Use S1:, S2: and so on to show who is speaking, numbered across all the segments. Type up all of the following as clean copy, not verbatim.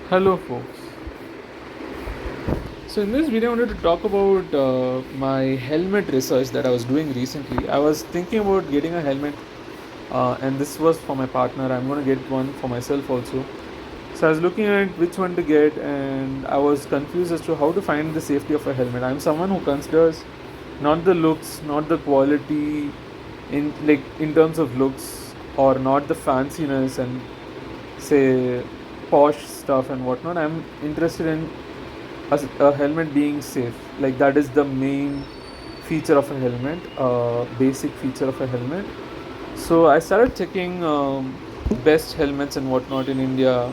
S1: Hello, folks. So, in this video, I wanted to talk about my helmet research that I was doing recently. I was thinking about getting a helmet, and this was for my partner. I'm going to get one for myself also. So, I was looking at which one to get, and I was confused as to how to find the safety of a helmet. I'm someone who considers not the looks, not the quality, in terms of looks, or not the fanciness and say posh stuff and whatnot. I'm interested in a helmet being safe. Like that is the main feature of a helmet, basic feature of a helmet. So I started checking best helmets and whatnot in India,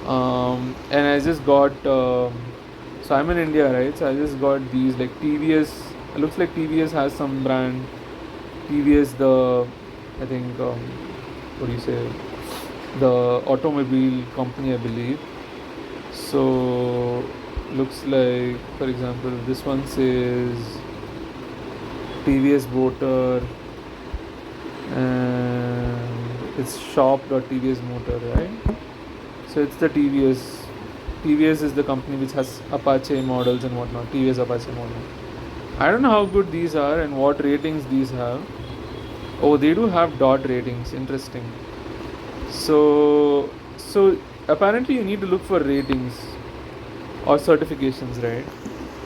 S1: and I just got. So I'm in India, right? So I just got these like TVS. It looks like TVS has some brand. TVS, the I think what do you say? The automobile company, I believe. So looks like, for example, this one says TVS Motor, and it's shop.tvs motor, right? So it's the TVS. TVS is the company which has Apache models and whatnot. TVS Apache model. I don't know how good these are and what ratings these have. Oh, they do have dot ratings. Interesting. So apparently you need to look for ratings or certifications, right?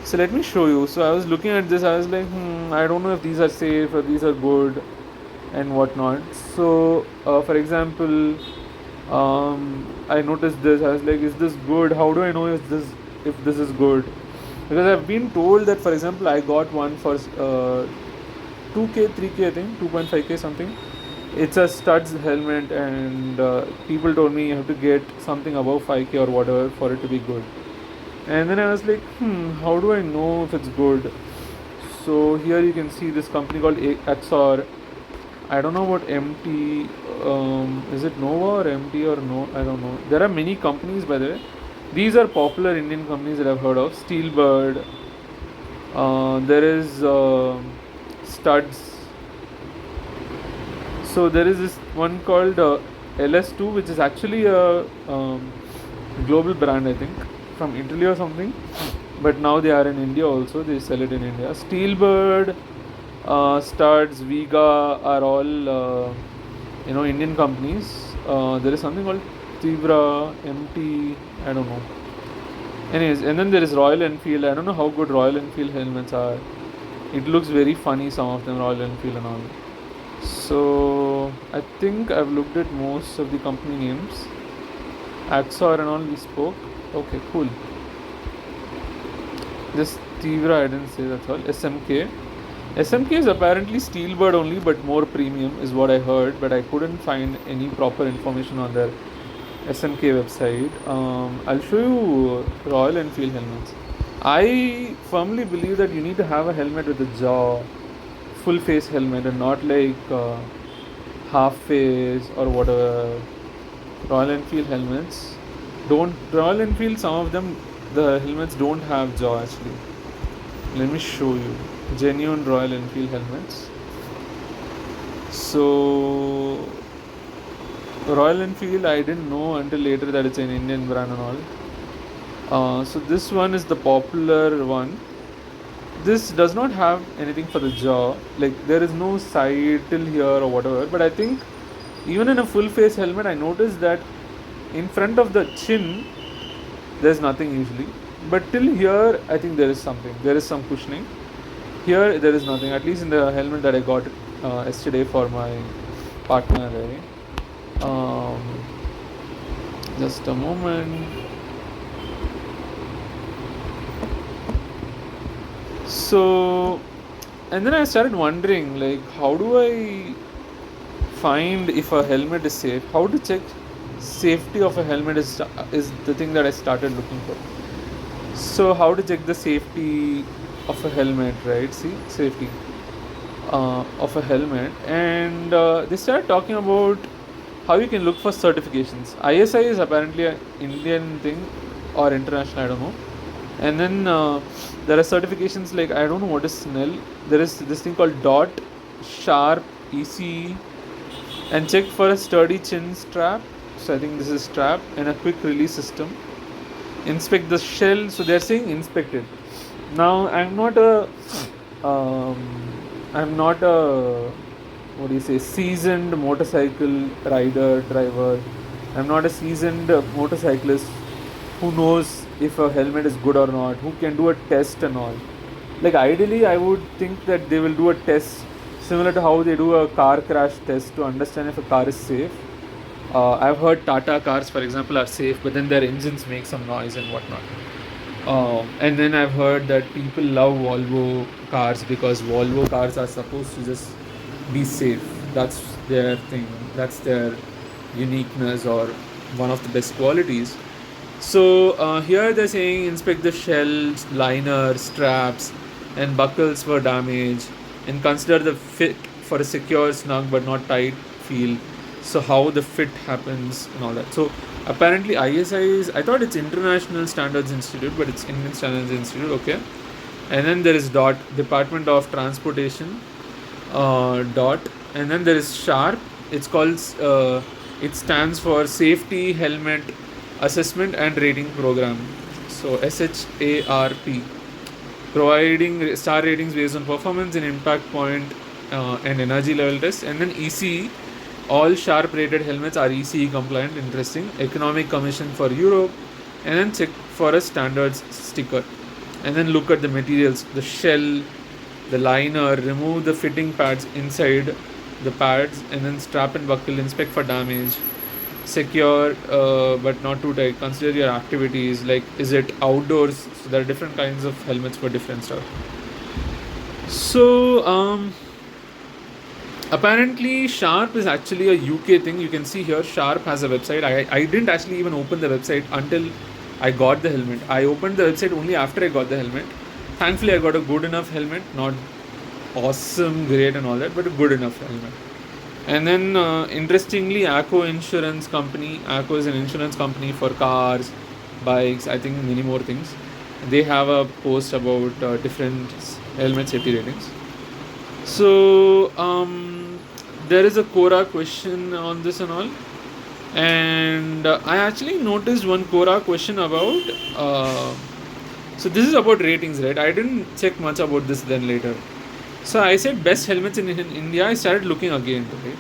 S1: So let me show you. So I was looking at this. I was like, I don't know if these are safe or these are good and whatnot. So, for example, I noticed this. I was like, is this good? How do I know if this is good? Because I've been told that, for example, I got one for 2K, 3K, I think 2.5K something. It's a studs helmet, and people told me you have to get something above 5K or whatever for it to be good. And then I was like, how do I know if it's good? So here you can see this company called Axor. I don't know about MT. Is it Nova or MT or no? I don't know. There are many companies, by the way. These are popular Indian companies that I've heard of. Steelbird. There is Studs. So there is this one called LS2, which is actually a global brand, I think, from Italy or something. But now they are in India also. They sell it in India. Steelbird, Studs, Viga are all Indian companies. There is something called Tivra, MT. I don't know. Anyways, and then there is Royal Enfield. I don't know how good Royal Enfield helmets are. It looks very funny, some of them, Royal Enfield and all. So I think I've looked at most of the company names. Axor and all we spoke. Okay, cool. This Tivra I didn't say, that's all. SMK. SMK is apparently Steelbird only, but more premium is what I heard. But I couldn't find any proper information on their SMK website. I'll show you Royal Enfield helmets. I firmly believe that you need to have a helmet with a jaw, full face helmet, and not like half face or whatever. Royal Enfield helmets don't. Royal Enfield, some of them, the helmets don't have jaw actually. Let me show you genuine Royal Enfield helmets. So Royal Enfield, I didn't know until later that it's an Indian brand and all. So this one is the popular one. This does not have anything for the jaw. Like there is no side till here or whatever. But I think even in a full face helmet, I noticed that in front of the chin, there's nothing usually. But till here, I think there is something. There is some cushioning. Here, there is nothing. At least in the helmet that I got yesterday for my partner. Right? Just a moment. So, and then I started wondering, like, how do I find if a helmet is safe? How to check safety of a helmet is the thing that I started looking for. So, how to check the safety of a helmet, right? See, safety of a helmet, and they started talking about how you can look for certifications. ISI is apparently an Indian thing or international, I don't know. And then there are certifications like, I don't know what is Snell. There is this thing called DOT, Sharp, ECE, and check for a sturdy chin strap. So I think this is strap and a quick release system. Inspect the shell. So they're saying inspect it. Now um, I'm not a, what do you say, seasoned motorcycle rider driver. I'm not a seasoned motorcyclist who knows if a helmet is good or not, who can do a test and all. Like ideally, I would think that they will do a test similar to how they do a car crash test to understand if a car is safe. I've heard Tata cars, for example, are safe, but then their engines make some noise and whatnot. And then I've heard that people love Volvo cars because Volvo cars are supposed to just be safe. That's their thing. That's their uniqueness or one of the best qualities. So here they're saying inspect the shells, liners, straps, and buckles for damage, and consider the fit for a secure, snug but not tight feel. So how the fit happens and all that. So apparently ISI is, I thought it's International Standards Institute, but it's Indian Standards Institute. Okay, and then there is DOT, Department of Transportation, DOT, and then there is SHARP. It's called. It stands for Safety Helmet Assessment and Rating Program. So SHARP, providing star ratings based on performance and impact point and energy level tests. And then ECE, all sharp rated helmets are ECE compliant. Interesting. Economic Commission for Europe, and then check for a standards sticker. And then look at the materials, the shell, the liner, remove the fitting pads inside the pads, and then strap and buckle, inspect for damage, secure but not too tight, consider your activities, like is it outdoors. So there are different kinds of helmets for different stuff. So apparently Sharp is actually a UK thing. You can see here Sharp has a website. I didn't actually even open the website until I got the helmet. I opened the website only after I got the helmet. Thankfully I got a good enough helmet, not awesome, great and all that, but a good enough helmet. And then interestingly, Acco Insurance Company, Acco is an insurance company for cars, bikes, I think many more things. They have a post about different helmet safety ratings. So there is a Quora question on this and all. And I actually noticed one Quora question about so this is about ratings, right? I didn't check much about this then later. So I said best helmets in India. I started looking again. Okay,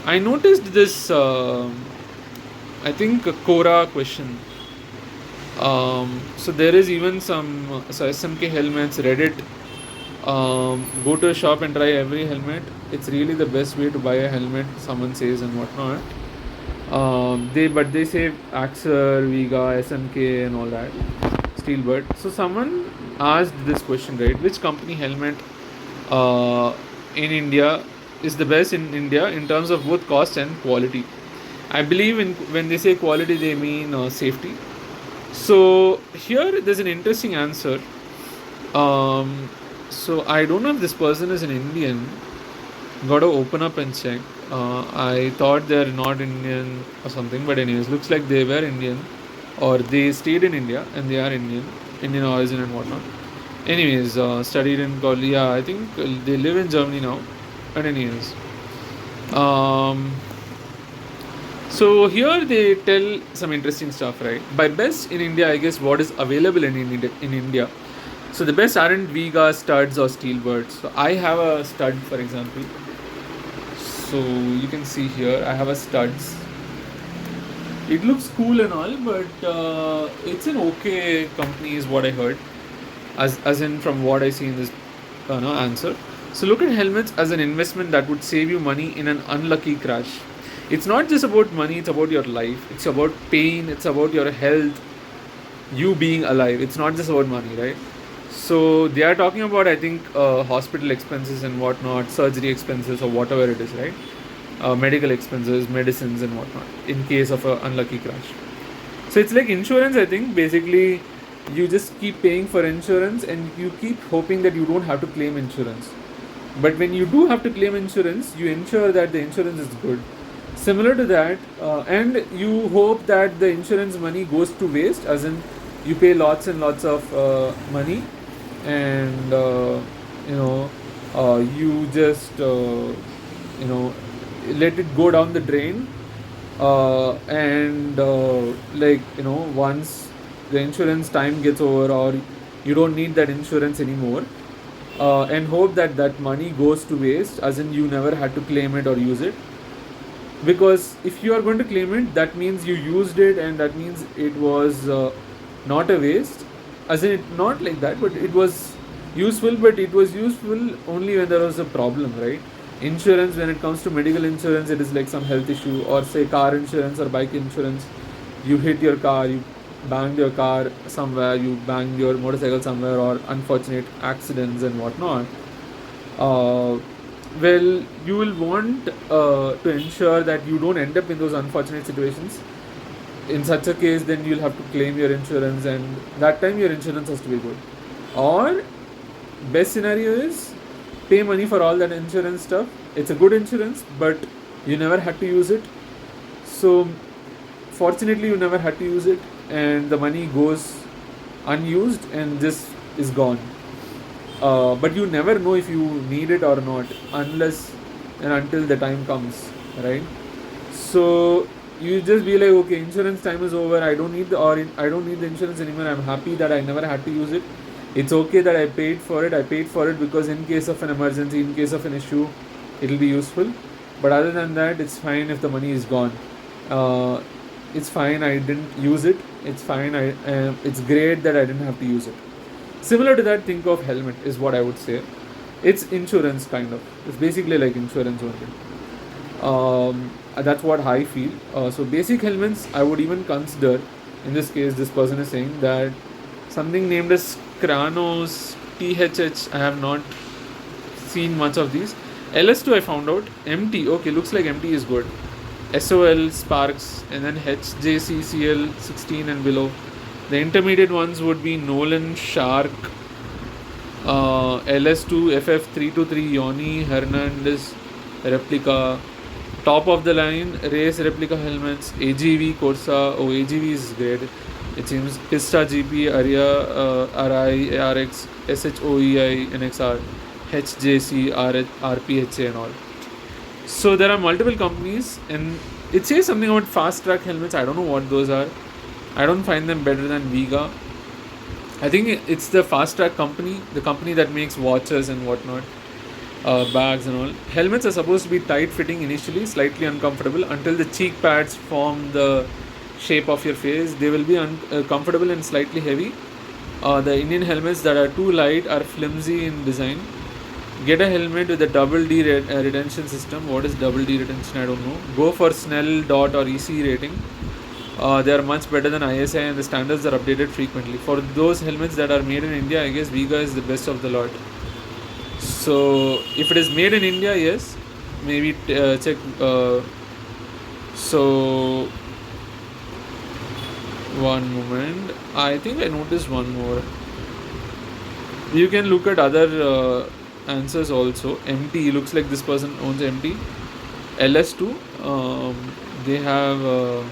S1: I noticed this. I think a Quora question. So there is even some SMK helmets. Reddit. Go to a shop and try every helmet. It's really the best way to buy a helmet. Someone says and whatnot. They say Axer, Viga, SMK, and all that. Steelbird. So someone asked this question, right? Which company helmet in India is the best in India in terms of both cost and quality? I believe when they say quality, they mean safety. So here there's an interesting answer. So I don't know if this person is an Indian. Got to open up and check. I thought they're not Indian or something, but anyways, looks like they were Indian, or they stayed in India and they are Indian origin and whatnot. Anyways, studied in college. Yeah, I think they live in Germany now. But anyways, so here they tell some interesting stuff, right? By best in India, I guess what is available in India. So the best aren't Viga, studs or Steelbirds. So I have a stud, for example. So you can see here I have a studs. It looks cool and all, but it's an okay company is what I heard. As in from what I see in this answer. So look at helmets as an investment that would save you money in an unlucky crash. It's not just about money, it's about your life. It's about pain, it's about your health, you being alive. It's not just about money, right? So they are talking about, I think, hospital expenses and whatnot, surgery expenses or whatever it is, right? Medical expenses, medicines and whatnot in case of an unlucky crash. So it's like insurance, I think. Basically, you just keep paying for insurance and you keep hoping that you don't have to claim insurance. But when you do have to claim insurance, you ensure that the insurance is good. Similar to that, and you hope that the insurance money goes to waste, as in you pay lots and lots of money, and you just let it go down the drain and like once the insurance time gets over, or you don't need that insurance anymore, and hope that that money goes to waste, as in you never had to claim it or use it. Because if you are going to claim it, that means you used it, and that means it was not a waste, as in not like that, but it was useful, but it was useful only when there was a problem, right? Insurance, when it comes to medical insurance, it is like some health issue, or say car insurance or bike insurance. You hit your car, you banged your car somewhere, you banged your motorcycle somewhere, or unfortunate accidents and whatnot. uh, well, you will want to ensure that you don't end up in those unfortunate situations. In such a case, then you'll have to claim your insurance, and that time your insurance has to be good. Or best scenario is pay money for all that insurance stuff. It's a good insurance, but you never had to use it. So fortunately, you never had to use it, and the money goes unused, and this is gone. But you never know if you need it or not, unless and until the time comes, right? So you just be like, okay, insurance time is over. I don't need I don't need the insurance anymore. I'm happy that I never had to use it. It's okay that I paid for it. I paid for it because in case of an emergency, in case of an issue, it'll be useful. But other than that, it's fine if the money is gone. It's fine. I didn't use it. It's fine. It's great that I didn't have to use it. Similar to that, think of helmet is what I would say. It's insurance kind of. It's basically like insurance only. That's what I feel. So basic helmets, I would even consider. In this case, this person is saying that something named as Kranos THH. I have not seen much of these. LS2 I found out. MT, okay, looks like MT is good. SOL, Sparks, and then HJCCL 16 and below. The intermediate ones would be Nolan, Shark, LS2, FF323, Yoni, Hernandez, Replica. Top of the line, race replica helmets, AGV, Corsa. Oh, AGV is great. It seems Pista GP, Aria, RI, ARX, SHOEI, NXR, HJC, RPHA, and all. So there are multiple companies, and it says something about fast track helmets. I don't know what those are. I don't find them better than Viga. I think it's the fast track company, the company that makes watches and whatnot, bags and all. Helmets are supposed to be tight fitting initially, slightly uncomfortable until the cheek pads form the shape of your face. They will be comfortable and slightly heavy. The Indian helmets that are too light are flimsy in design. Get a helmet with a double D retention system. What is double D retention? I don't know. Go for Snell, DOT or EC rating. They are much better than ISI, and the standards are updated frequently. For those helmets that are made in India, I guess Viga is the best of the lot. So if it is made in India, yes, maybe check. So one moment. I think I noticed one more. You can look at other answers also. MT, looks like this person owns MT. LS2, they have.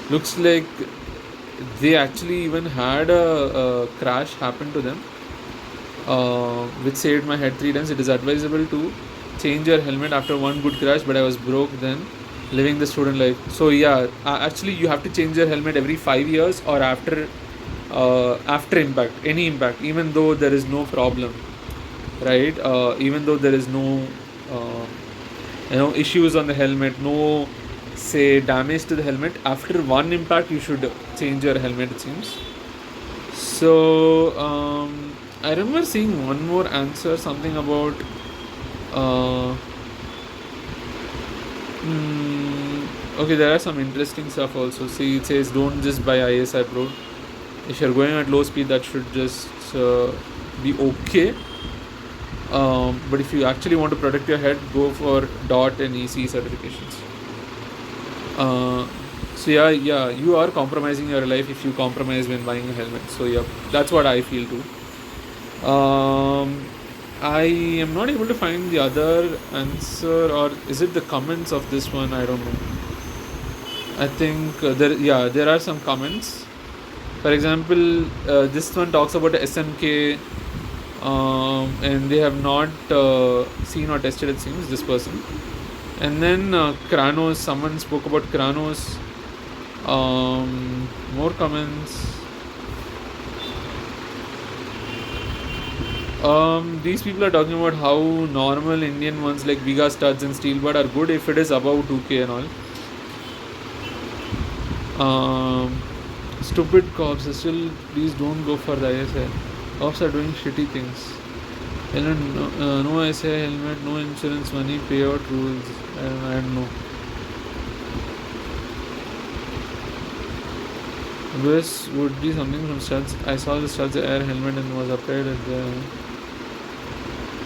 S1: Looks like they actually even had a crash happen to them, which saved my head 3 times. It is advisable to change your helmet after one good crash, but I was broke then, living the student life. So yeah, actually you have to change your helmet every 5 years or after impact, any impact, even though there is no problem, right? Even though there is no issues on the helmet, no say damage to the helmet, after one impact you should change your helmet, it seems. So I remember seeing one more answer, something about okay, there are some interesting stuff also. See, it says don't just buy ISI Pro. If you're going at low speed, that should just be okay. But if you actually want to protect your head, go for DOT and EC certifications. So yeah, you are compromising your life if you compromise when buying a helmet. So yeah, that's what I feel too. I am not able to find the other answer, or is it the comments of this one? I don't know. I think there are some comments. For example, this one talks about SMK, and they have not seen or tested, it seems, this person. And then Kranos, someone spoke about Kranos. More comments. These people are talking about how normal Indian ones like Viga studs and steel bud are good if it is above 2K and all. Stupid cops, still please don't go for the ISI. Cops are doing shitty things. No ISI helmet, no insurance money, payout rules. I don't know. This would be something from studs. I saw the studs air helmet and was applied at the.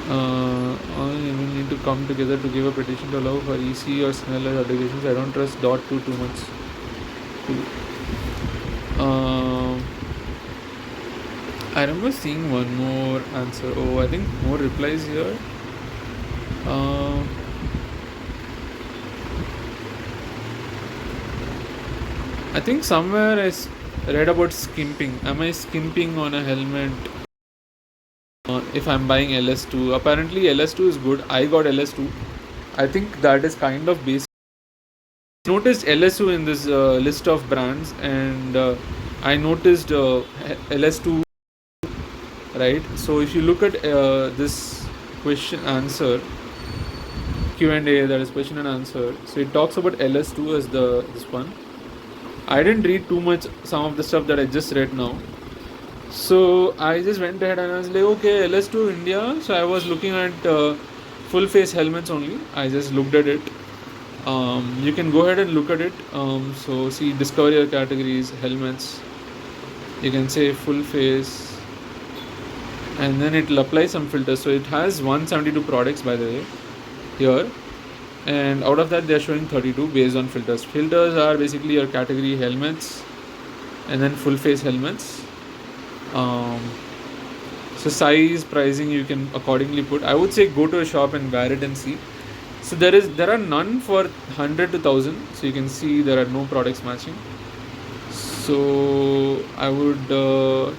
S1: All even need to come together to give a petition to allow for EC or smell obligations. I don't trust .2 too much. I remember seeing one more answer. Oh, I think more replies here. I think somewhere I read about skimping. Am I skimping on a helmet if I'm buying LS2? Apparently LS2 is good. I got LS2. I think that is kind of basic. I noticed LS2 in this list of brands, and I noticed LS2, right? So if you look at this question answer Q&A, that is question and answer, so it talks about LS2 as this one. I didn't read too much some of the stuff that I just read now. So I just went ahead and I was like, okay, LS2 India. So I was looking at full face helmets only. I just looked at it. You can go ahead and look at it. So see, discover your categories, helmets. You can say full face, and then it will apply some filters. So it has 172 products, by the way, here. And out of that, they are showing 32 based on filters. Filters are basically your category helmets, and then full face helmets. So size, pricing, you can accordingly put. I would say go to a shop and wear it and see. So there are none for 100 to 1000. So you can see there are no products matching. So I would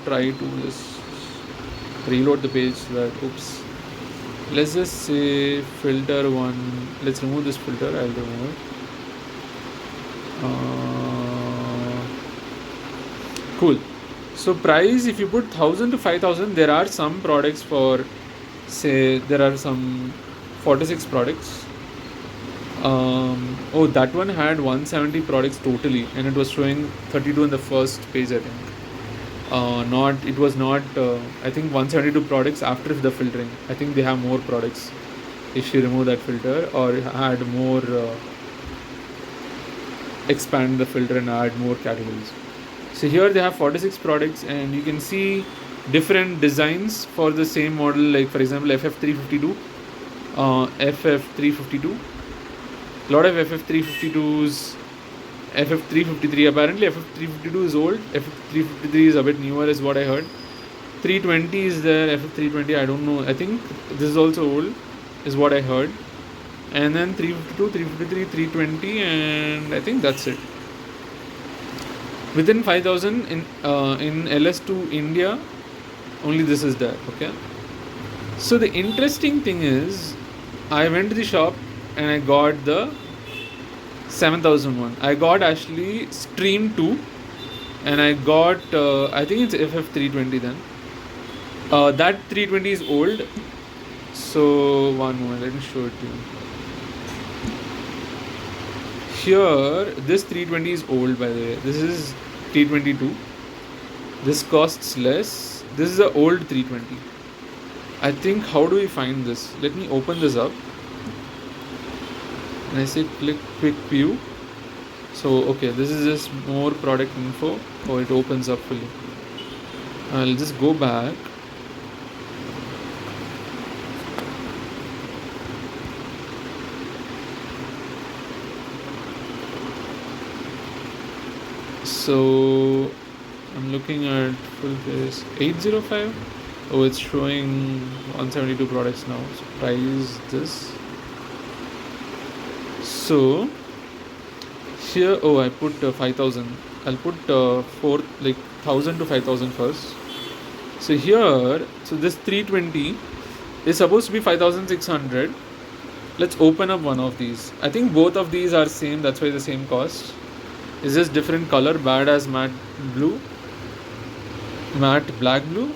S1: try to just reload the page. Oops. Let's just say filter one. Let's remove this filter. I'll remove it. Cool. So price, if you put 1000 to 5000, there are some products for, say, there are some 46 products. That one had 170 products totally, and it was showing 32 in the first page, I think. It was not, I think 172 products after the filtering. I think they have more products if you remove that filter, or add more, expand the filter and add more categories. So here they have 46 products, and you can see different designs for the same model, like for example FF352, FF352, a lot of FF352s, FF353. Apparently FF352 is old, FF353 is a bit newer is what I heard. 320 is there, FF320, I don't know, I think this is also old is what I heard. And then 352, 353, 320, and I think that's it. Within 5000 in LS2 India, only this is there. Okay. So the interesting thing is, I went to the shop and I got the 7001. I got actually Stream 2, and I got I think it's FF320 then. That 320 is old. So one moment, let me show it to you. Here, this 320 is old, by the way. This is 322. This costs less. This is the old 320. I think, how do we find this? Let me open this up. And I say click quick view. So, okay, this is just more product info. Oh, it opens up fully. I'll just go back. So I'm looking at full face 805. Oh, it's showing 172 products now. So price this. So here, oh, I put 5000. I'll put 1000 to 5000 first. So here, so this 320 is supposed to be 5600. Let's open up one of these. I think both of these are same, that's why the same cost. Is this different color? Bad as matte blue, matte black blue,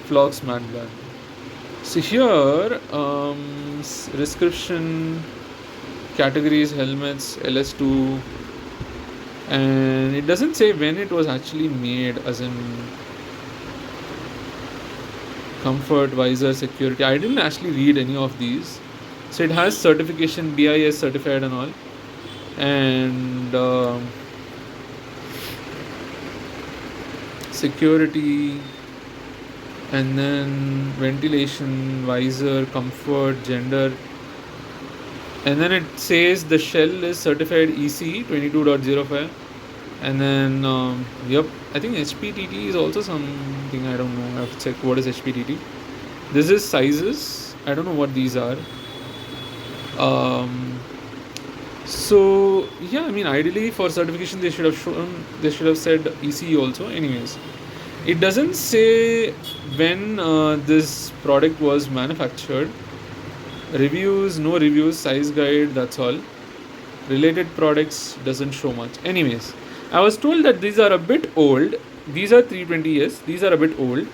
S1: Flox matte black. So here, description, categories, helmets, LS2, and it doesn't say when it was actually made, as in comfort, visor, security. I didn't actually read any of these. So it has certification, BIS certified and all, and security, and then ventilation, visor, comfort, gender, and then it says the shell is certified EC 22.05, and then yep, I think HPTT is also something, I don't know, I have to check what is HPTT. This is sizes, I don't know what these are. So yeah, I mean, ideally for certification they should have said EC also. Anyways, it doesn't say when this product was manufactured. Reviews, no reviews, size guide, that's all. Related products doesn't show much. Anyways, I was told that these are a bit old. These are 320s, these are a bit old.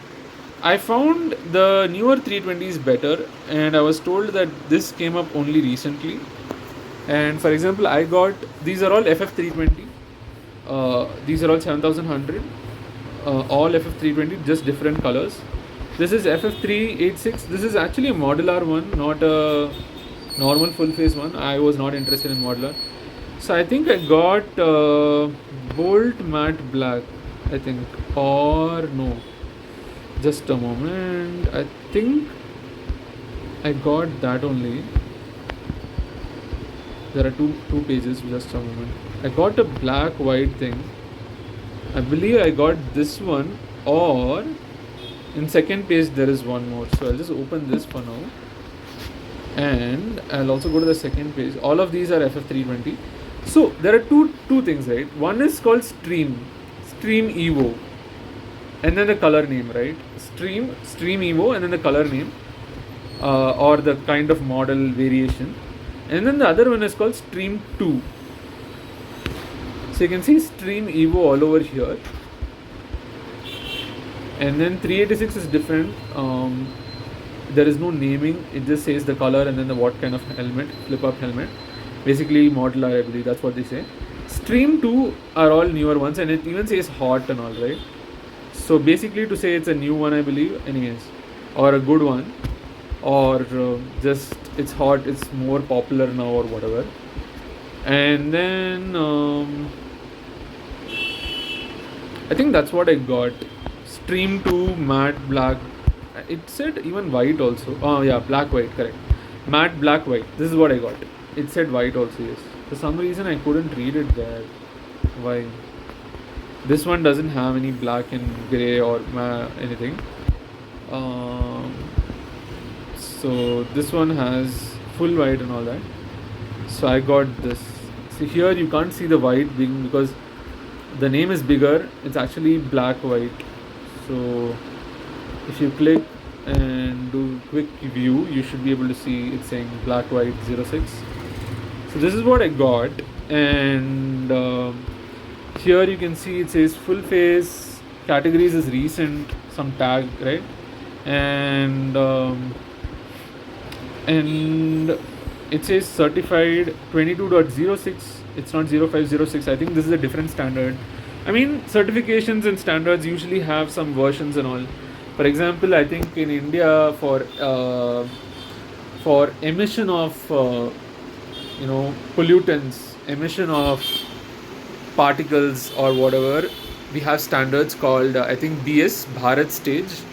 S1: I found the newer 320s better, and I was told that this came up only recently. And for example, I got, these are all FF320, these are all 7100, all FF320, just different colors. This is FF386. This is actually a modular one, not a normal full face one. I was not interested in modular, so I think I got Bolt Matte Black, I think, or no, just a moment, I think I got that only. There are two pages, just a moment. I got a black white thing. I believe I got this one, or in second page there is one more. So I'll just open this for now, and I'll also go to the second page. All of these are FF320. So there are two things, right? One is called Stream Evo, and then the color name, right? Stream Evo, and then the color name, or the kind of model variation. And then the other one is called Stream 2. So you can see Stream Evo all over here. And then 386 is different. There is no naming. It just says the color and then the what kind of helmet, flip-up helmet. Basically modular, I believe. That's what they say. Stream 2 are all newer ones, and it even says hot and all, right? So basically to say it's a new one, I believe. Anyways, or a good one, or just it's hot, it's more popular now, or whatever. And then I think that's what I got. Stream 2 matte black. It said even white also. Oh yeah, black white, correct. Matte black white. This is what I got. It said white also, yes. For some reason I couldn't read it there. Why? This one doesn't have any black and grey or anything. So this one has full white and all that. So I got this. See here you can't see the white being, because the name is bigger. It's actually black white. So if you click and do quick view, you should be able to see it's saying black white 06. So this is what I got, and here you can see it says full face, categories is recent, some tag, right? And it says certified 22.06. It's not 0506. I think this is a different standard. I mean, certifications and standards usually have some versions and all. For example, I think in India for emission of pollutants, emission of particles or whatever, we have standards called I think BS, Bharat stage,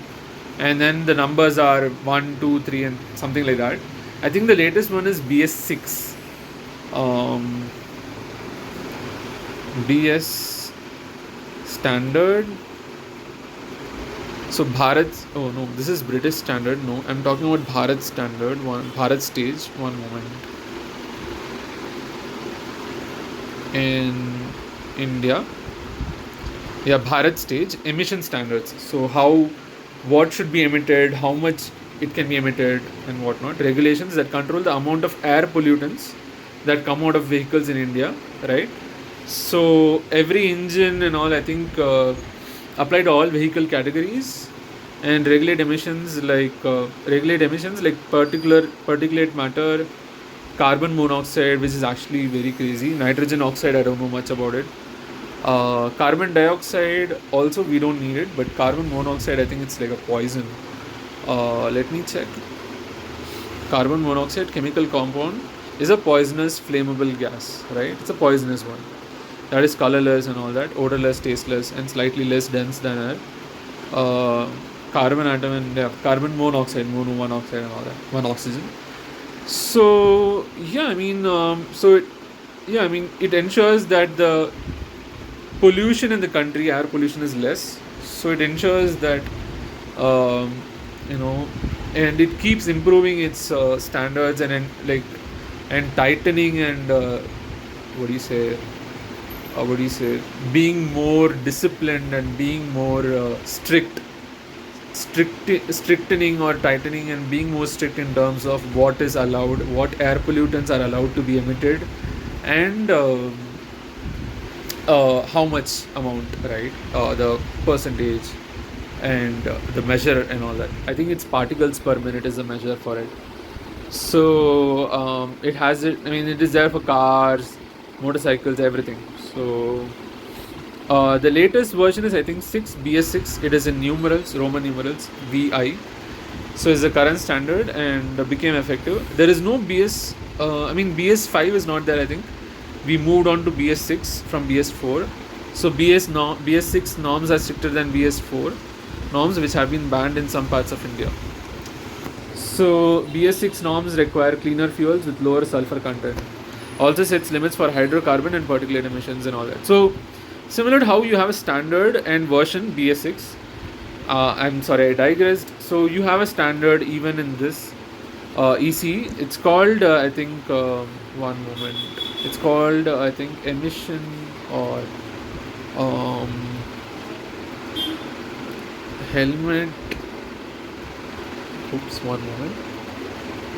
S1: and then the numbers are 1, 2, 3 and something like that. I think the latest one is BS6. BS standard. So Bharat, oh no, this is British standard. No, I'm talking about Bharat standard, Bharat stage. One moment. In India, yeah, Bharat stage emission standards. So what should be emitted, how much it can be emitted and whatnot. Regulations that control the amount of air pollutants that come out of vehicles in India, right? So every engine and all, I think, apply to all vehicle categories, and regulate emissions like particulate matter, carbon monoxide, which is actually very crazy. Nitrogen oxide, I don't know much about it. Carbon dioxide, also we don't need it, but carbon monoxide, I think it's like a poison. Let me check. Carbon monoxide, chemical compound, is a poisonous flammable gas, right? It's a poisonous one. That is colorless and all that, odorless, tasteless, and slightly less dense than air. Uh, Carbon atom and carbon monoxide, mono one oxide and all that, one oxygen. So yeah, I mean, it ensures that the pollution in the country, air pollution, is less. So it ensures that um, you know, and it keeps improving its standards and tightening and what do you say, being more disciplined and being more strictening or tightening and being more strict in terms of what is allowed, what air pollutants are allowed to be emitted, and how much amount, right? The percentage and the measure and all that. I think it's particles per minute is the measure for it. So it has it. I mean, it is there for cars, motorcycles, everything. So the latest version is, I think, 6 BS6. It is in numerals, Roman numerals, VI. So it's the current standard and became effective. There is no BS. BS5 is not there, I think. We moved on to BS6 from BS4. So BS6 norms are stricter than BS4 norms, which have been banned in some parts of India. So BS6 norms require cleaner fuels with lower sulfur content. Also sets limits for hydrocarbon and particulate emissions and all that. So similar to how you have a standard and version BS6. I'm sorry, I digressed. So you have a standard even in this EC. It's called, I think, one moment. It's called, I think, emission or helmet. Oops, one moment.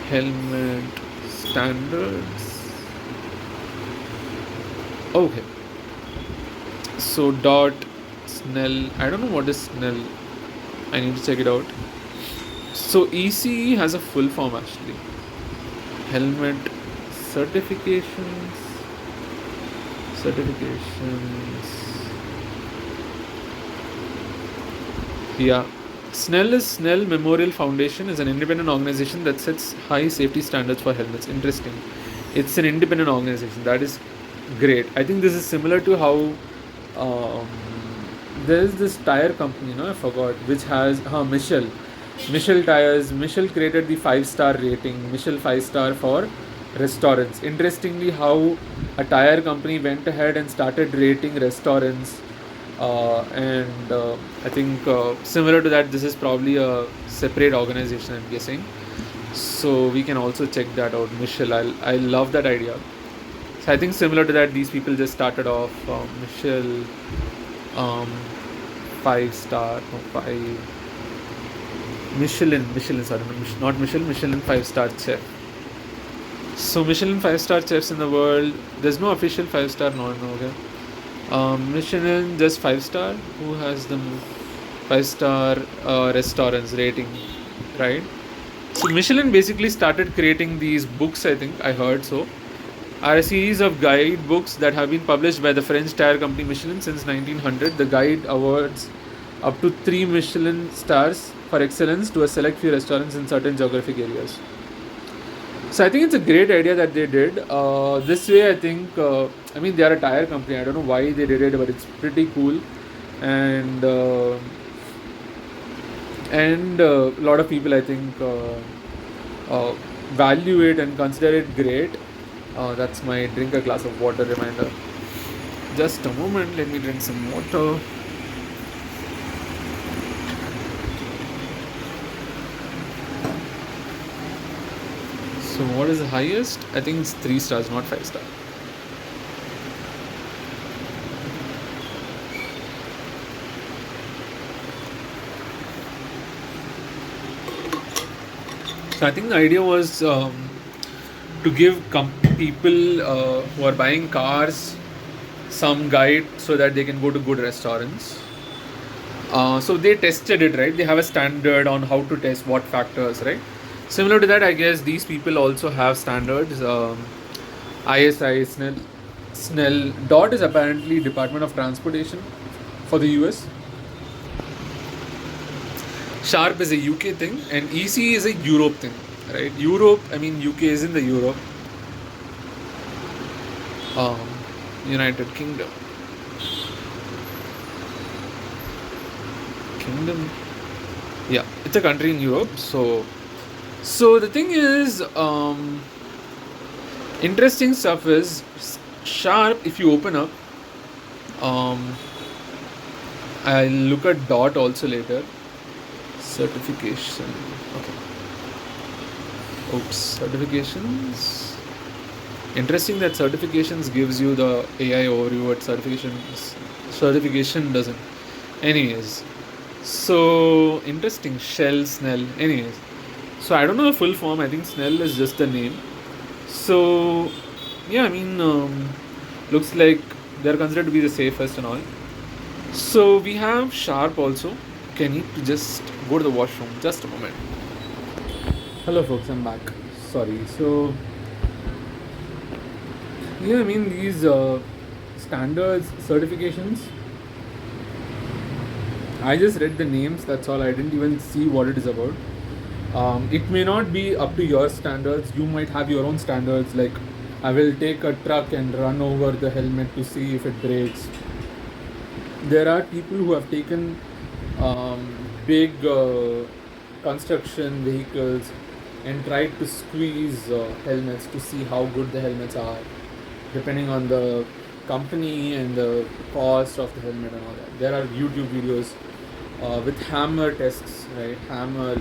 S1: Helmet standards. Okay. So Snell. I don't know what is Snell. I need to check it out. So ECE has a full form actually. Helmet certifications. Yeah. Snell Memorial Foundation is an independent organization that sets high safety standards for helmets. Interesting. It's an independent organization. That is great. I think this is similar to how there's this tire company, I forgot, which has Michelin tires. Michelin created the 5-star rating, Michelin 5-star for restaurants. Interestingly, how a tire company went ahead and started rating restaurants, and I think similar to that, this is probably a separate organization, I'm guessing. So we can also check that out. Michelin, I love that idea. So I think similar to that, these people just started off Michelin 5-star, no, 5 Michelin, sorry, not Michelin 5-star chef. So Michelin 5-star chefs in the world, there's no official 5-star, no, okay. Michelin just 5-star. Who has the 5-star restaurants rating, right? So Michelin basically started creating these books, I think, I heard so, are a series of guide books that have been published by the French tire company Michelin since 1900. The guide awards up to 3 Michelin stars for excellence to a select few restaurants in certain geographic areas. So I think it's a great idea that they did. This way, I think, they are a tire company. I don't know why they did it, but it's pretty cool. And a lot of people, I think, value it and consider it great. That's my drink a glass of water reminder. Just a moment, let me drink some water. So what is the highest? I think it's 3 stars, not 5-star. So I think the idea was to give people who are buying cars some guide so that they can go to good restaurants. So they tested it, right? They have a standard on how to test what factors, right? Similar to that, I guess these people also have standards. ISI, Snell. DOT is apparently Department of Transportation for the US. Sharp is a UK thing, and EC is a Europe thing, right? Europe, I mean UK is in the Europe. Um, United Kingdom. Yeah, it's a country in Europe. So the thing is, interesting stuff is Sharp. If you open up, I'll look at DOT also later. Certification. Okay. Oops. Certifications. Interesting that certifications gives you the AI overview, but certification doesn't. Anyways, so interesting. Shell, Snell. Anyways, so I don't know the full form. I think Snell is just the name. So yeah, I mean, looks like they're considered to be the safest and all. So we have Sharp also. Okay, I need to just go to the washroom. Just a moment. Hello, folks. I'm back. Sorry. So yeah, I mean these standards, certifications. I just read the names. That's all. I didn't even see what it is about. It may not be up to your standards. You might have your own standards. Like, I will take a truck and run over the helmet to see if it breaks. There are people who have taken big construction vehicles and tried to squeeze helmets to see how good the helmets are, depending on the company and the cost of the helmet and all that. There are YouTube videos with hammer tests, right?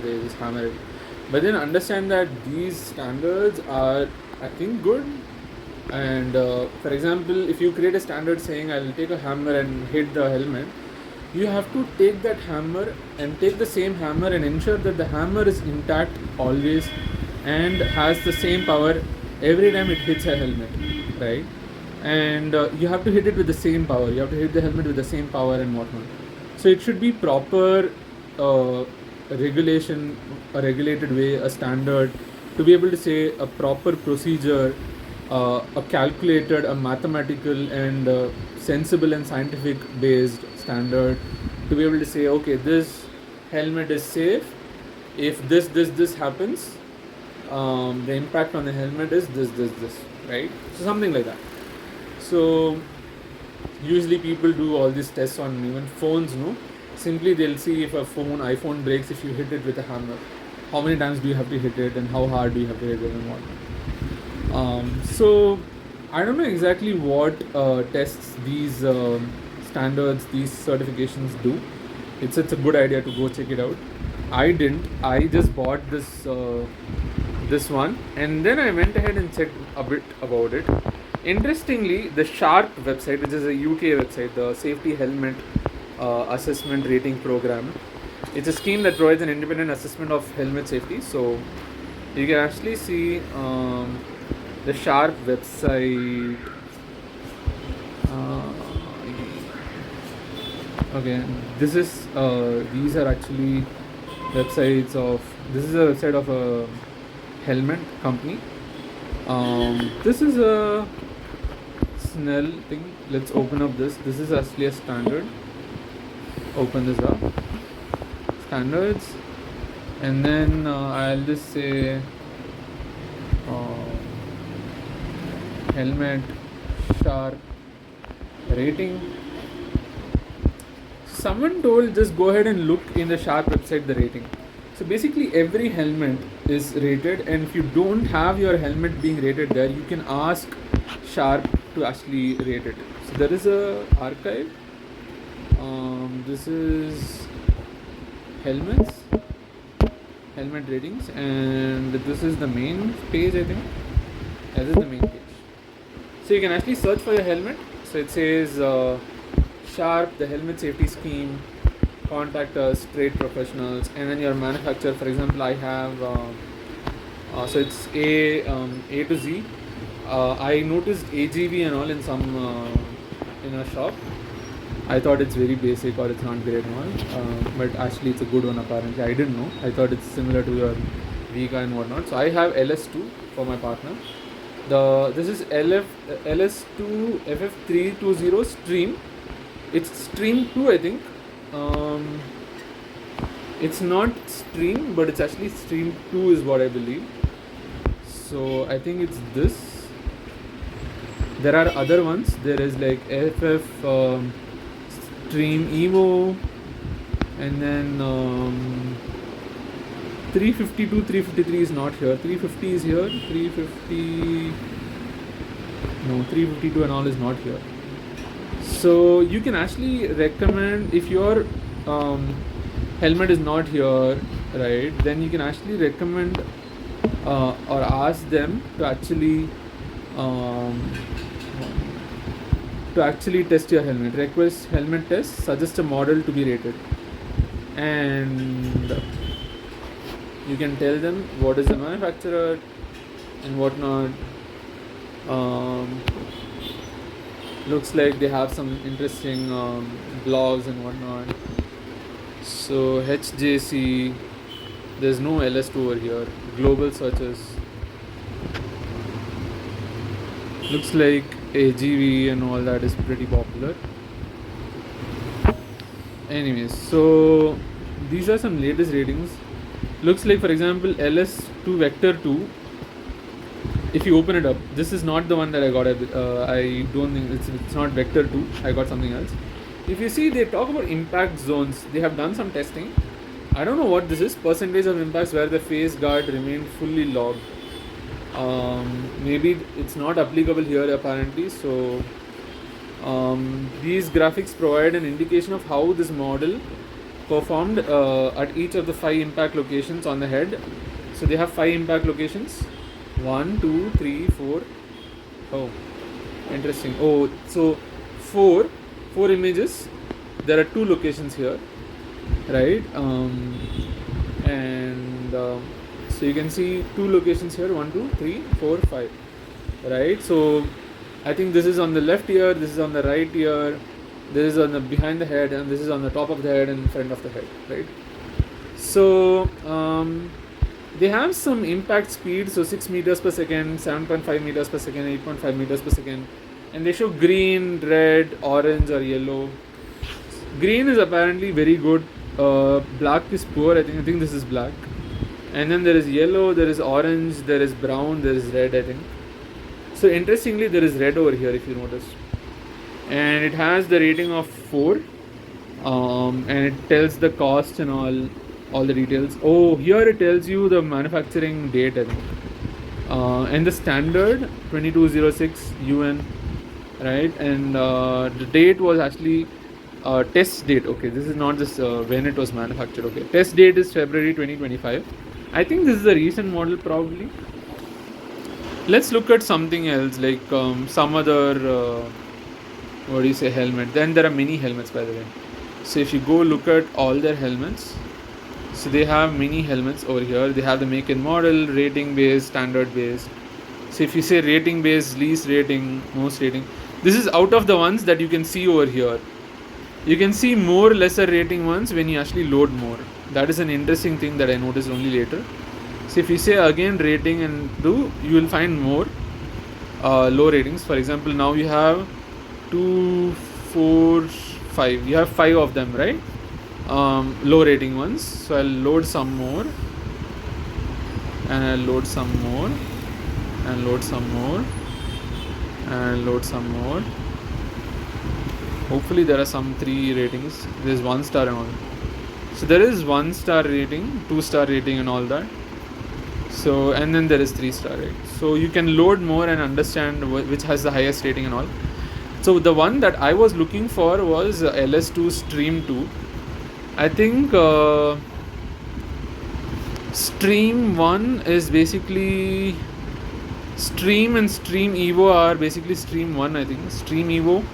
S1: They just hammer it. But then understand that these standards are, I think, good. And for example, if you create a standard saying I'll take a hammer and hit the helmet, you have to take that hammer and take the same hammer and ensure that the hammer is intact always and has the same power every time it hits a helmet, right? And you have to hit it with the same power. You have to hit the helmet with the same power and whatnot. So it should be proper regulation, a regulated way, a standard, to be able to say a proper procedure, a calculated, a mathematical and sensible and scientific based standard, to be able to say, okay, this helmet is safe if this happens, the impact on the helmet is this, right? So something like that. So usually people do all these tests on even phones, no? Simply they'll see if a iPhone breaks if you hit it with a hammer. How many times do you have to hit it and how hard do you have to hit it and what? So I don't know exactly what tests these standards, these certifications do. It's a good idea to go check it out. I didn't. I just bought this one and then I went ahead and checked a bit about it. Interestingly, the Sharp website, which is a UK website, the Safety Helmet Assessment Rating Program, it's a scheme that provides an independent assessment of helmet safety. So you can actually see the Sharp website. Okay, this is these are actually websites of. This is a website of a helmet company. This is a Snell thing. Let's open up this. This is actually a standard. Open this up. Standards, and then I'll just say helmet Sharp rating. Someone told just go ahead and look in the Sharp website the rating. So basically every helmet is rated, and if you don't have your helmet being rated there, you can ask Sharp to actually rate it. So there is a archive. This is helmet ratings, and this is the main page, I think. This is the main page. So you can actually search for your helmet. So it says Sharp, the helmet safety scheme, contact us, trade professionals, and then your manufacturer. For example, I have So it's A to Z. I noticed AGV and all in a shop. I thought it's very basic or it's not great one, but actually it's a good one apparently. I didn't know. I thought it's similar to your Vega and whatnot. So I have LS2 for my partner. This is LS2 FF320 Stream. It's Stream 2, I think. It's not Stream, but it's actually Stream 2 is what I believe. So I think it's this. There are other ones. There is like FF Stream Evo, and then 352, 353 is not here. 350 is here. 352 and all is not here. So you can actually recommend, if your helmet is not here, right, then you can actually recommend or ask them to actually test your helmet. Request helmet test, suggest a model to be rated, and you can tell them what is the manufacturer and whatnot. Looks like they have some interesting blogs and whatnot. So HJC, there's no LS2 over here. Global searches. Looks like AGV and all that is pretty popular. Anyways, so these are some latest ratings. Looks like, for example, LS2 Vector 2. If you open it up, this is not the one that I got. I don't think it's not Vector 2. I got something else. If you see, they talk about impact zones. They have done some testing. I don't know what this is. Percentage of impacts where the face guard remained fully logged. Maybe it's not applicable here apparently. So these graphics provide an indication of how this model performed at each of the 5 impact locations on the head. So they have 5 impact locations. 1, 2, 3, 4. Oh, interesting. Oh, so 4 images. There are 2 locations here, right? So you can see 2 locations here. 1, 2, 3, 4, 5. Right. So I think this is on the left ear. This is on the right ear. This is on the behind the head, and this is on the top of the head and in front of the head. Right. So they have some impact speed, so 6 meters per second, 7.5 meters per second, 8.5 meters per second, and they show green, red, orange or yellow. Green is apparently very good. Black is poor. I think this is black. And then there is yellow, there is orange, there is brown, there is red, I think. So interestingly, there is red over here if you notice. And it has the rating of 4. And it tells the cost and all the details. Oh, here it tells you the manufacturing date, I think. And the standard 2206 UN, right? And the date was actually test date. Okay, this is not just when it was manufactured. Okay, test date is February 2025. I think this is a recent model probably. Let's look at something else, like some other helmet. Then there are mini helmets, by the way. So if you go look at all their helmets, so they have mini helmets over here. They have the make and model, rating based, standard based. So if you say rating based, least rating, most rating, this is out of the ones that you can see over here. You can see more lesser rating ones when you actually load more. That is an interesting thing that I noticed only later. So if you say again rating and do, you will find more low ratings. For example, now you have 2, 4, 5. You have 5 of them, right? Low rating ones. So I'll load some more, and I'll load some more, and load some more, and load some more. Hopefully there are some 3 ratings. There's 1 star and all. So there is 1 star rating, 2 star rating and all that. So, and then there is 3 star rating. So you can load more and understand which has the highest rating and all. So the one that I was looking for was LS2 Stream 2. I think Stream 1 is basically Stream, and Stream Evo are basically Stream 1, I think. Stream Evo,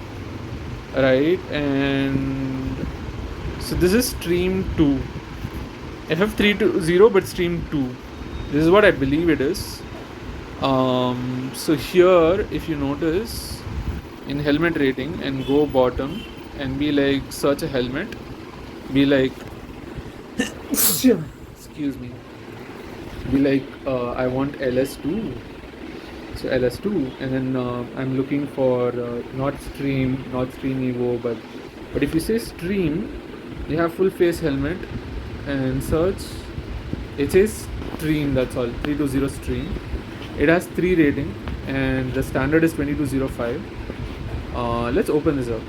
S1: right? And so this is Stream 2. FF320, but Stream 2. This is what I believe it is. So here, if you notice, in helmet rating and go bottom and be like search a helmet, be like excuse me, be like I want LS2, so LS2, and then I'm looking for not Stream Evo, but if you say Stream, you have full face helmet and search, it says Stream, that's all, 320 Stream. It has 3 rating and the standard is 2205. Let's open this up.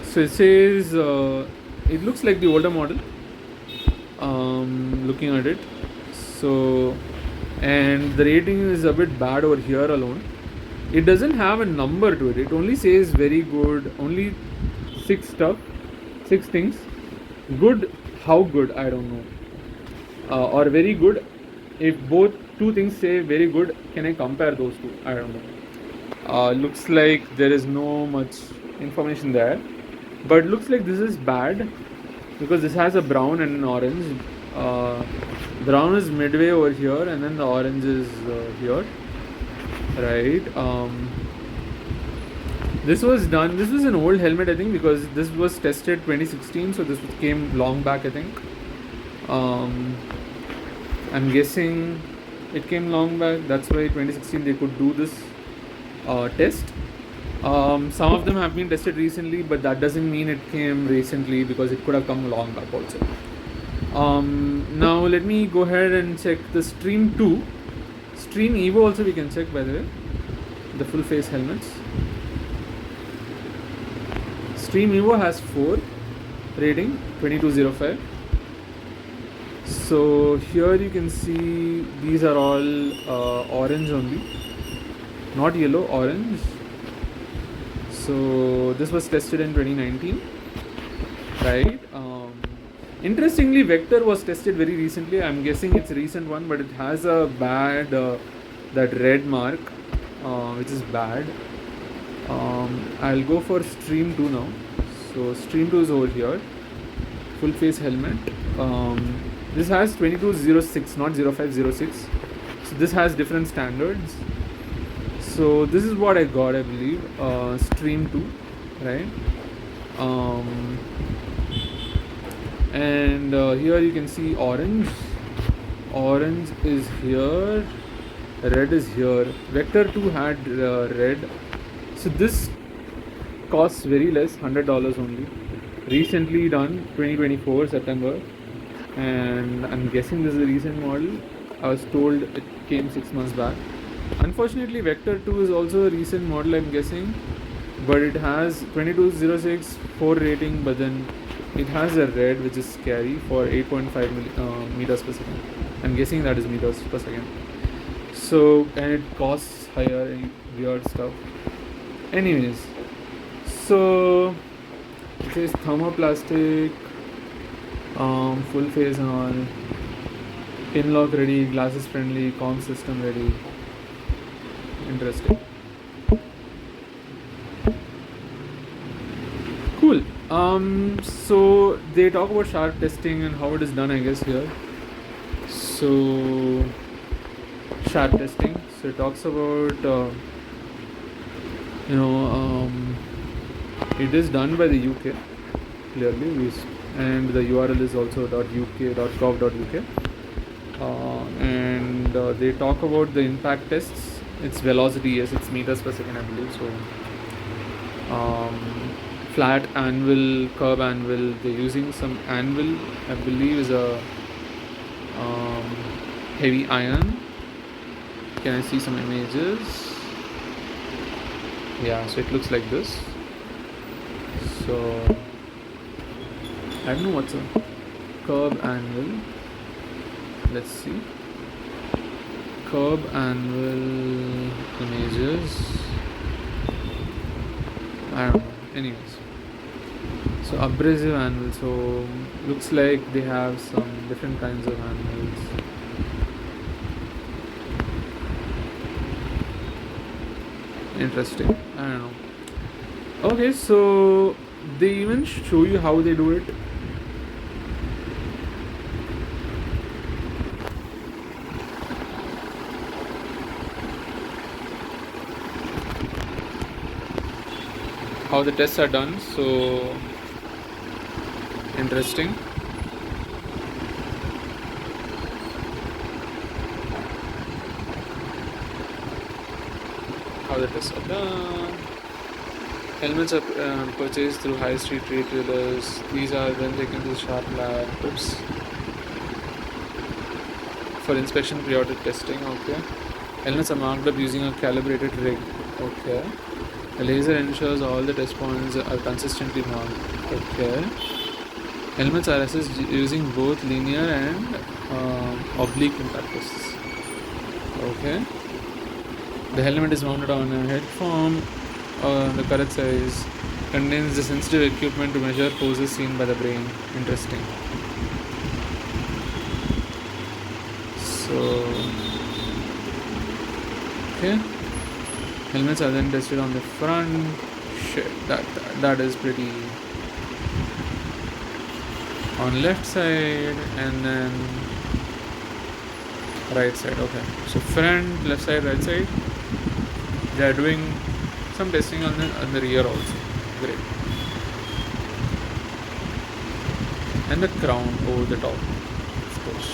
S1: So it says it looks like the older model, looking at it. So, and the rating is a bit bad over here alone. It doesn't have a number to it. It only says very good, only 6 things. Good, how good, I don't know. Or very good. If both 2 things say very good, can I compare those 2? I don't know. Looks like there is no much information there, but looks like this is bad because this has a brown and an orange. Brown is midway over here and then the orange is here, right? This was an old helmet, I think, because this was tested 2016, so this came long back, I think. I'm guessing it came long back, that's why 2016 they could do this test. Some of them have been tested recently, but that doesn't mean it came recently because it could have come long back also. Now let me go ahead and check the Stream 2. Stream Evo also we can check, by the way, the full face helmets. Stream Evo has 4 rating, 2205. So here you can see these are all orange only, not yellow, orange. So this was tested in 2019, right? Interestingly, Vector was tested very recently. I'm guessing it's a recent one, but it has a bad that red mark, which is bad. I'll go for Stream 2 now. So Stream 2 is over here, full face helmet. This has 2206, not 0506. So this has different standards. So this is what I got, I believe. Stream 2, right? And here you can see orange. Orange is here. Red is here. Vector 2 had red. So this costs very less, $100 only. Recently done, 2024 September. And I'm guessing this is a recent model. I was told it came 6 months back. Unfortunately, Vector 2 is also a recent model, I'm guessing, but it has 2206 4 rating, but then it has a red, which is scary, for 8.5 meters per second. I'm guessing that is meters per second. So, and it costs higher, weird stuff. Anyways, so it says thermoplastic, full face and all, pin lock ready, glasses friendly, comm system ready. Interesting. Cool. So they talk about sharp testing and how it is done, I guess, here. So sharp testing. So it talks about it is done by the UK, clearly, and the URL is also .uk.gov.uk. And they talk about the impact tests. It's velocity, yes, it's meters per second, I believe. So flat anvil, curb anvil, they're using some anvil, I believe is a heavy iron. Can I see some images? Yeah, so it looks like this. So I don't know what's a curb anvil. Let's see. Curb anvil images. I don't know. Anyways. So abrasive anvil. So looks like they have some different kinds of anvils. Interesting. I don't know. Okay, so they even show you how they do it. how the tests are done. So interesting. How the tests are done. Helmets are purchased through high street retailers. These are then taken to the sharp lab. Oops. For inspection, periodic testing. Okay. Helmets are marked up using a calibrated rig. Okay. The laser ensures all the test points are consistently marked. Okay. Helmets are assessed using both linear and oblique impact tests. Okay. The helmet is mounted on a head form. The correct size contains the sensitive equipment to measure poses seen by the brain. Interesting. So, okay. Helmets are then tested on the front. Shit, that is pretty. On left side and then right side. Okay. So front, left side, right side. They are doing some testing on the rear also. Great. And the crown over the top, of course.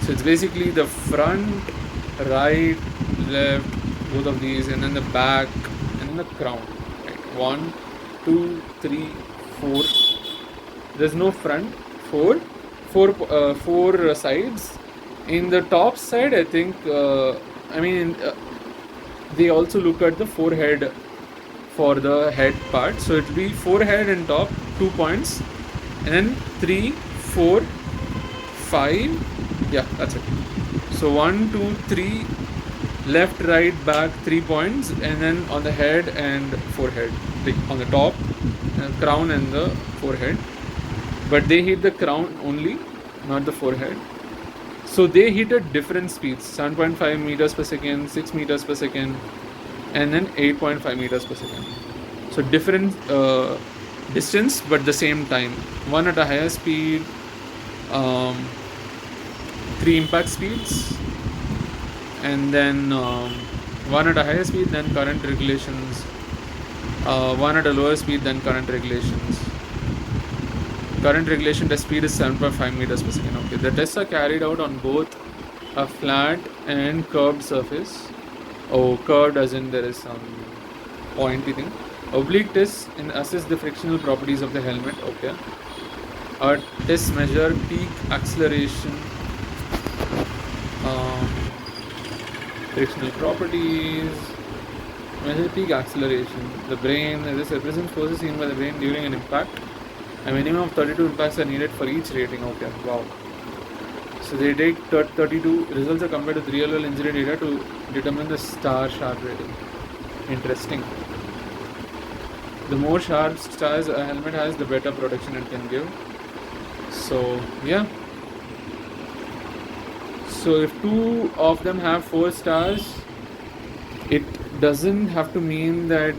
S1: So it's basically the front, right, left, both of these, and then the back, and then the crown. Right. 1, 2, 3, 4. There's no front. Four sides. In the top side, I think. They also look at the forehead for the head part. So it will be forehead and top, 2 points, and then 3, 4, 5. Yeah, that's it. So 1, 2, 3, left, right, back, 3 points, and then on the head and forehead, on the top, crown and the forehead. But they hit the crown only, not the forehead. So they hit at different speeds, 7.5 meters per second, 6 meters per second, and then 8.5 meters per second. So different distance, but the same time. One at a higher speed, 3 impact speeds, and then one at a higher speed, then current regulations, one at a lower speed, then current regulations. Current regulation test speed is 7.5 meters per second. Okay, the tests are carried out on both a flat and curved surface. Oh, curved as in there is some pointy thing. Oblique tests assess the frictional properties of the helmet. Okay. Tests measure peak acceleration, frictional properties, measure peak acceleration. The brain, this represents forces seen by the brain during an impact. A minimum of 32 impacts are needed for each rating. Okay, wow. So they take 32 results are compared with real world injury data to determine the star sharp rating. Interesting. The more sharp stars a helmet has, the better protection it can give. So yeah. So if 2 of them have 4 stars, it doesn't have to mean that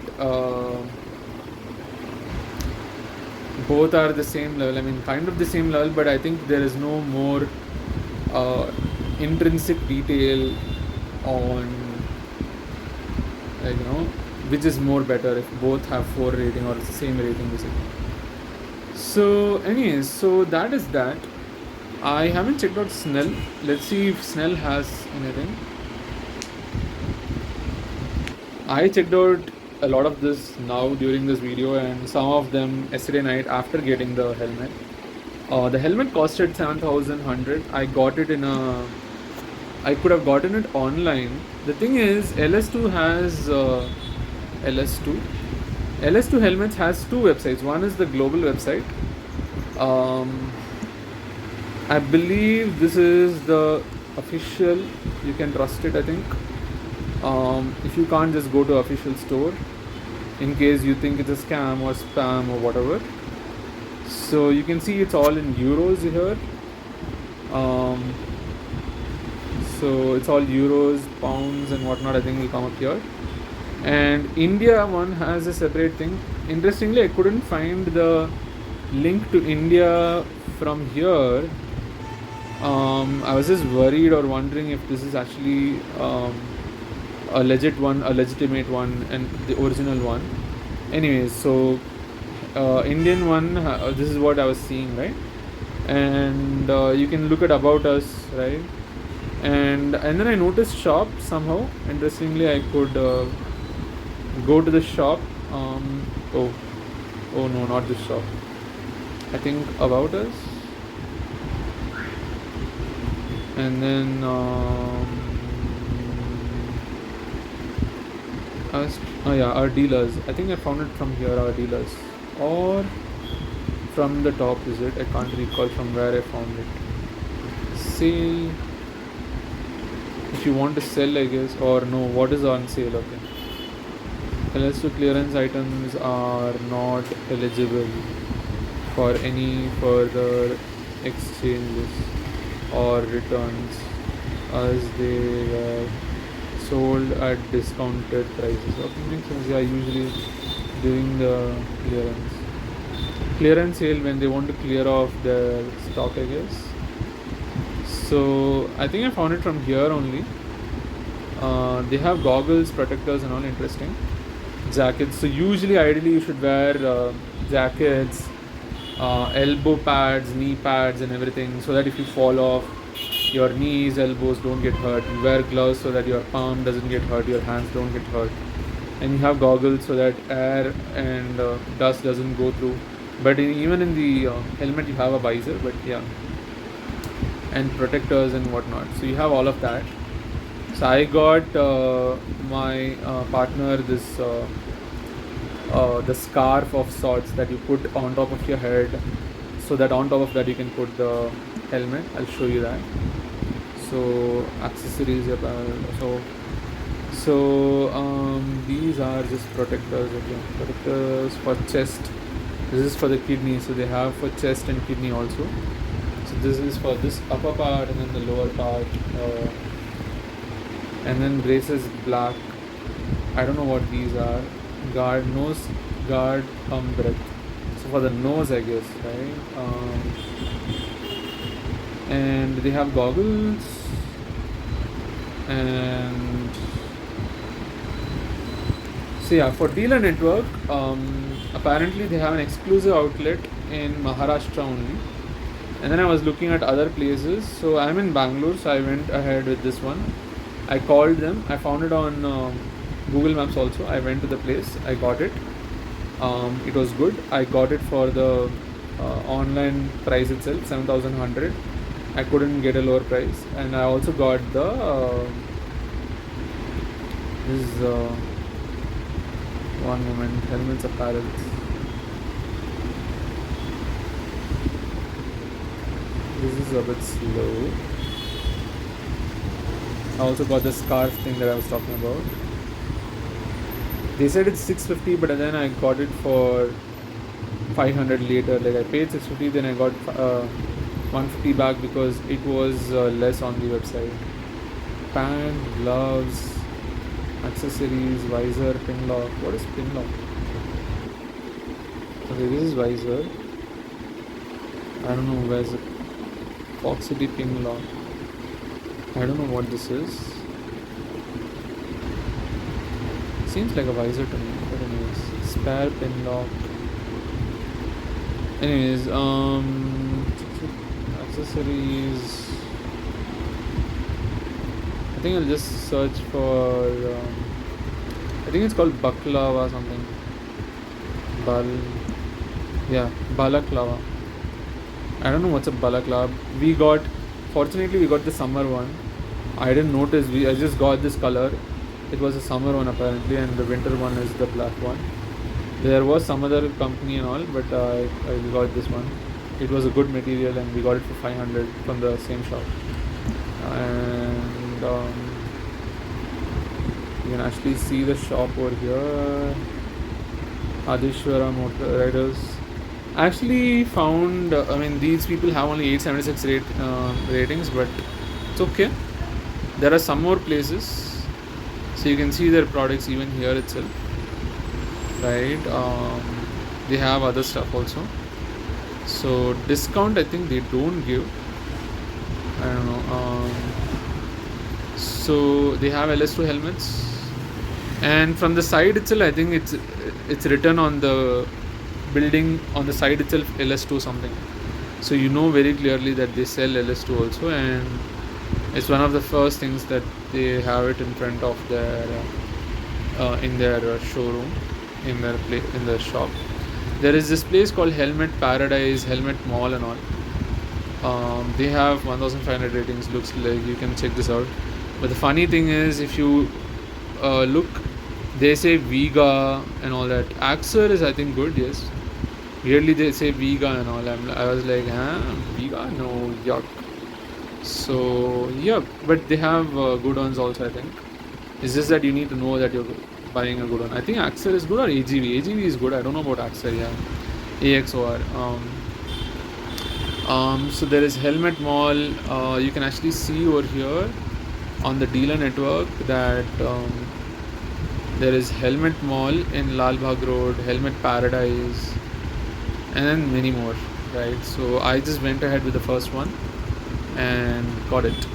S1: both are the same level. I mean, kind of the same level, but I think there is no more intrinsic detail on, which is more better if both have 4 rating or the same rating basically. So anyways, so that is that. I haven't checked out Snell. Let's see if Snell has anything. I checked out a lot of this now during this video, and some of them yesterday night after getting the helmet. The helmet costed 7,100. I got it I could have gotten it online. The thing is, LS2 has LS2 helmets has 2 websites. One is the global website. I believe this is the official. You can trust it, I think. If you can't, just go to official store in case you think it's a scam or spam or whatever. So you can see it's all in euros here. So it's all euros, pounds and whatnot. I think will come up here. And India one has a separate thing. Interestingly, I couldn't find the link to India from here. I was just worried or wondering if this is actually a legit one, a legitimate one, and the original one. Anyways, so Indian one, this is what I was seeing, right? And you can look at about us, right? And then I noticed shop somehow. Interestingly, I could go to the shop. Oh, oh no, not this shop. I think about us, and then oh yeah, our dealers. I think I found it from here. Our dealers, or from the top, is it? I can't recall from where I found it. Sale. If you want to sell, I guess, or no, what is on sale? Okay. Unless to clearance items are not eligible for any further exchanges or returns as they were sold at discounted prices. Okay, makes sense. Yeah, usually during the clearance sale when they want to clear off their stock, I guess. So I think I found it from here only. They have goggles, protectors, and all. Interesting. Jackets. So usually, ideally, you should wear jackets, elbow pads, knee pads, and everything, so that if you fall off, your knees, elbows don't get hurt. You wear gloves so that your palm doesn't get hurt, your hands don't get hurt, and you have goggles so that air and dust doesn't go through. But even in the helmet, you have a visor. But yeah, and protectors and whatnot. So you have all of that. So I got my partner this the scarf of sorts that you put on top of your head, so that on top of that you can put the helmet. I'll show you that. So accessories, these are just protectors. Okay, protectors for chest. This is for the kidney, so they have for chest and kidney also. So this is for this upper part and then the lower part. And then braces black. I don't know what these are. Guard nose, guard breath. So for the nose, I guess, right? And they have goggles. And so yeah, for dealer network, apparently they have an exclusive outlet in Maharashtra only. And then I was looking at other places. So I'm in Bangalore, so I went ahead with this one. I called them. I found it on Google Maps also. I went to the place. I got it. It was good. I got it for the online price itself, 7,100. I couldn't get a lower price, and I also got the one moment, helmets apparel. This is a bit slow. I also got the scarf thing that I was talking about. They said it's 650, but then I got it for 500 later. Like I paid 650, then I got 150 back because it was less on the website. Pant, gloves, accessories, visor, pin lock. What is pin lock? Okay, this is visor. I don't know where's it. Fox City pin lock. I don't know what this is. Seems like a visor to me, but anyways, spare pin lock. Anyways, accessories. I think I'll just search for. I think it's called baklava or something. Balaklava. I don't know what's a balaklava. Fortunately, we got the summer one. I didn't notice. I just got this color. It was a summer one apparently, and the winter one is the black one. There was some other company and all, but I got this one. It was a good material, and we got it for 500 from the same shop. And you can actually see the shop over here. Adishwara Motor Riders. I actually found, these people have only 876 ratings, but it's okay. There are some more places, so you can see their products even here itself, right? They have other stuff also. So discount, I think they don't give. I don't know. So they have LS2 helmets. And from the side itself, I think it's written on the building on the side itself, LS2 something. So you know very clearly that they sell LS2 also, and it's one of the first things that they have it in front of their in their showroom, in their shop. There is this place called Helmet Paradise, Helmet Mall, and all. They have 1,500 ratings. Looks like you can check this out. But the funny thing is, if you look, they say Vega and all that. Axer is, I think, good. Yes. Weirdly, they say Vega and all. I was like, huh? Vega? No, yuck. So yeah, but they have good ones also, I think. It's just that you need to know that you're buying a good one. I think Axer is good, or AGV. AGV is good. I don't know about Axer. Yeah, AXOR. So there is Helmet Mall. You can actually see over here on the dealer network that there is Helmet Mall in Lal Bagh Road, Helmet Paradise, and then many more. Right. So I just went ahead with the first one and got it.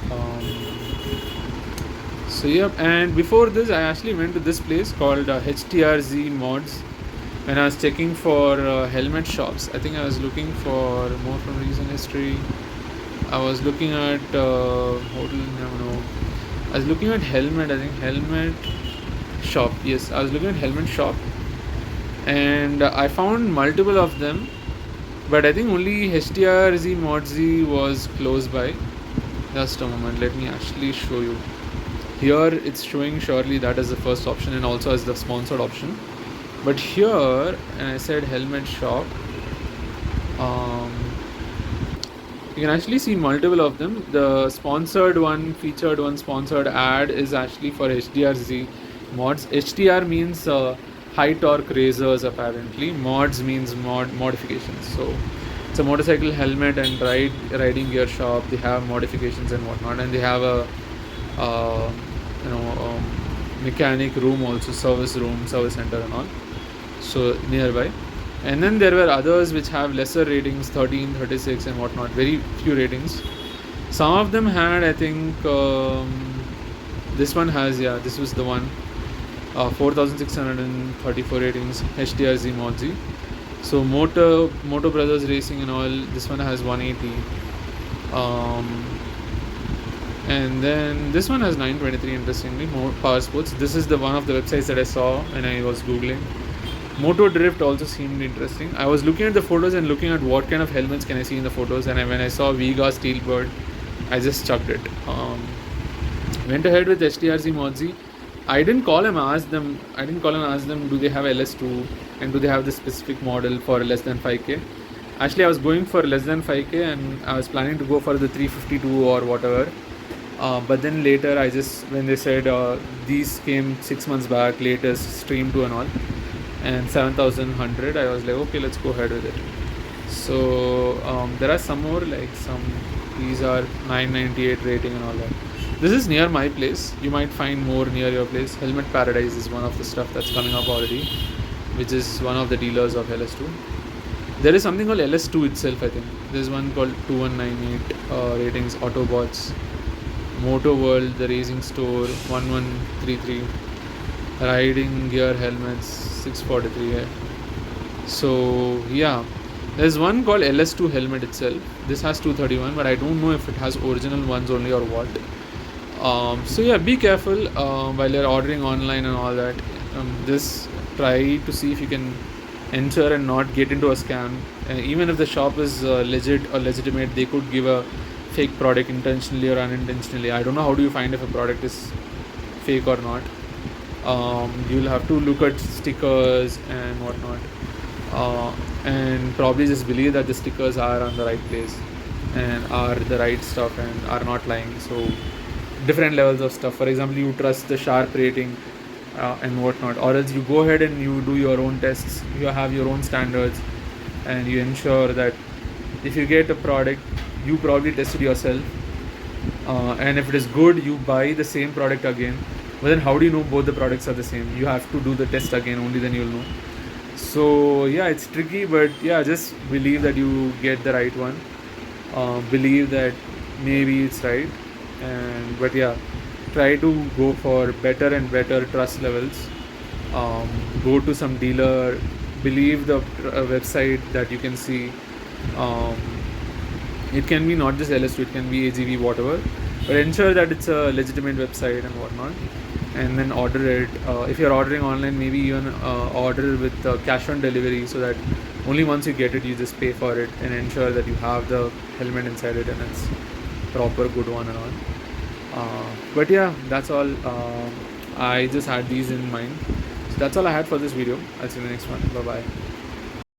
S1: So yeah, and before this, I actually went to this place called HTRZ Mods. When I was checking for helmet shops, I think I was looking for more from recent history. I was looking at hotel. No, I was looking at helmet. I think helmet shop. Yes, I was looking at helmet shop, and I found multiple of them. But I think only HTRZ Modz was close by. Just a moment, let me actually show you. Here it's showing surely that as the first option and also as the sponsored option. But here, and I said helmet shop, you can actually see multiple of them. The sponsored one, featured one, sponsored ad is actually for HDRZ mods. HTR means high torque razors apparently. Mods means modifications. So it's a motorcycle helmet and riding gear shop. They have modifications and whatnot, and they have a mechanic room also, service room, service center and all. So nearby. And then there were others which have lesser ratings, 13, 36 and whatnot, very few ratings. Some of them had, I think, this one has, yeah, this was the one, 4,634 ratings, HTRZ Modz. So Moto Brothers Racing and all, this one has 180. And then this one has 923, interestingly, more Power Sports. This is the one of the websites that I saw when I was Googling. Moto Drift also seemed interesting. I was looking at the photos and looking at what kind of helmets can I see in the photos, and when I saw Vega Steelbird, I just chucked it. Went ahead with HTRZ Modz. I didn't call him and ask them do they have LS2 and do they have the specific model for less than 5k. Actually, I was going for less than 5k and I was planning to go for the 352 or whatever. But then later, when they said these came 6 months back, latest Stream 2 and all, and 7,100, I was like, okay, let's go ahead with it. So there are some more, like these are 998 rating and all that. This is near my place. You might find more near your place. Helmet Paradise is one of the stuff that's coming up already, which is one of the dealers of LS2. There is something called LS2 itself, I think. There's one called 2198 ratings, Autobots. Moto World, the Racing Store, 1133. Riding gear helmets, 643. Yeah. So yeah, there's one called LS2 helmet itself. This has 231, but I don't know if it has original ones only or what. So yeah, be careful while you're ordering online and all that. Try to see if you can enter and not get into a scam. Even if the shop is legit or legitimate, they could give a fake product intentionally or unintentionally. I don't know how do you find if a product is fake or not. You'll have to look at stickers and whatnot, and probably just believe that the stickers are on the right place and are the right stuff and are not lying. So different levels of stuff. For example, you trust the Sharp rating and whatnot, or else you go ahead and you do your own tests. You have your own standards and you ensure that if you get a product, you probably test it yourself, and if it is good, you buy the same product again. But then how do you know both the products are the same? You have to do the test again, only then you'll know. So yeah, it's tricky, but yeah, just believe that you get the right one. Believe that maybe it's right, but yeah, try to go for better and better trust levels Go to some dealer, believe the website that you can see. um, it can be not just LS2, it can be AGV, whatever, but ensure that it's a legitimate website and whatnot, and then order it. If you're ordering online, maybe even order with cash on delivery, so that only once you get it, you just pay for it, and ensure that you have the helmet inside it and it's proper good one and all. But yeah, that's all. I just had these in mind. So that's all I had for this video. I'll see you in the next one. Bye bye.